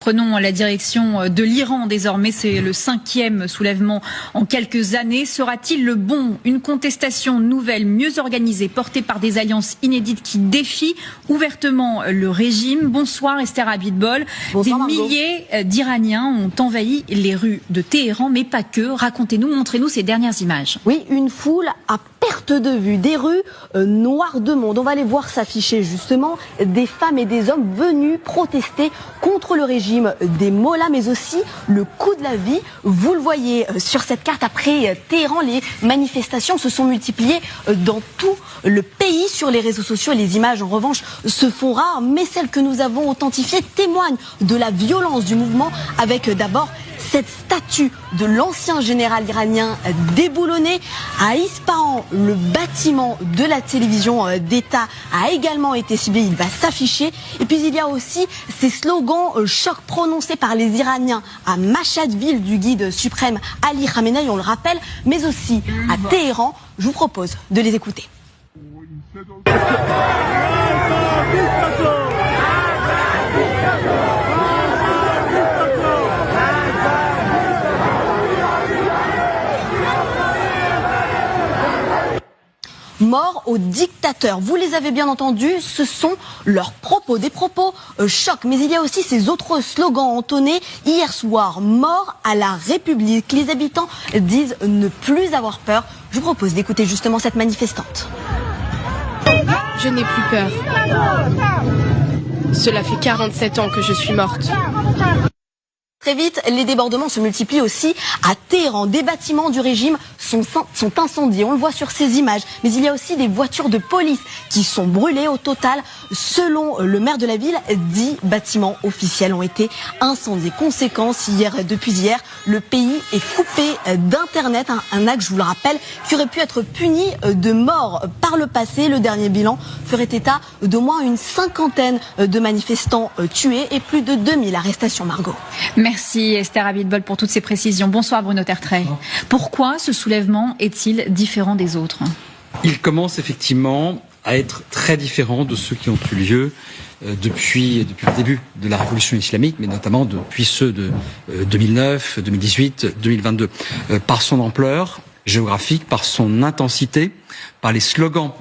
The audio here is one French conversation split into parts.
Prenons la direction de l'Iran désormais. C'est le 5e soulèvement en quelques années. Sera-t-il le bon? Une contestation nouvelle, mieux organisée, portée par des alliances inédites qui défient ouvertement le régime. Bonsoir Esther Abitbol. Des milliers d'Iraniens ont envahi les rues de Téhéran, mais pas que. Racontez-nous, montrez-nous ces dernières images. Oui, une foule à perte de vue, des rues noires de monde. On va les voir s'afficher justement, des femmes et des hommes venus protester contre le régime des mollahs, mais aussi le coût de la vie. Vous le voyez sur cette carte, après Téhéran, les manifestations se sont multipliées dans tout le pays sur les réseaux sociaux. Les images, en revanche, se font rares, mais celles que nous avons authentifiées témoignent de la violence du mouvement, avec d'abord cette statue de l'ancien général iranien déboulonnée. À Ispahan, le bâtiment de la télévision d'État a également été ciblé, il va s'afficher. Et puis il y a aussi ces slogans chocs prononcés par les Iraniens à Mashhad, ville du guide suprême Ali Khamenei, on le rappelle, mais aussi à Téhéran. Je vous propose de les écouter. Mort aux dictateurs. Vous les avez bien entendus, ce sont leurs propos, des propos chocs. Mais il y a aussi ces autres slogans entonnés hier soir. Mort à la République. Les habitants disent ne plus avoir peur. Je vous propose d'écouter justement cette manifestante. Je n'ai plus peur. Cela fait 47 ans que je suis morte. Très vite, les débordements se multiplient aussi à Téhéran. Des bâtiments du régime sont incendiés, on le voit sur ces images. Mais il y a aussi des voitures de police qui sont brûlées. Au total, selon le maire de la ville, 10 bâtiments officiels ont été incendiés. Conséquence, depuis hier, le pays est coupé d'Internet. Un acte, je vous le rappelle, qui aurait pu être puni de mort par le passé. Le dernier bilan ferait état d'au moins une 50aine de manifestants tués et plus de 2000 arrestations, Margot. Merci Esther Abitbol pour toutes ces précisions. Bonsoir Bruno Tertrais. Pourquoi ce soulèvement est-il différent des autres? Il commence effectivement à être très différent de ceux qui ont eu lieu depuis le début de la révolution islamique, mais notamment depuis ceux de 2009, 2018, 2022. Par son ampleur géographique, par son intensité, par les slogans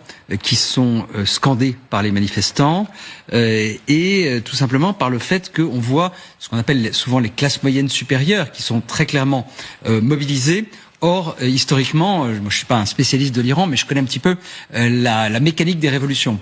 qui sont scandés par les manifestants et tout simplement par le fait qu'on voit ce qu'on appelle souvent les classes moyennes supérieures qui sont très clairement mobilisées. Or, historiquement, moi je suis pas un spécialiste de l'Iran, mais je connais un petit peu la mécanique des révolutions.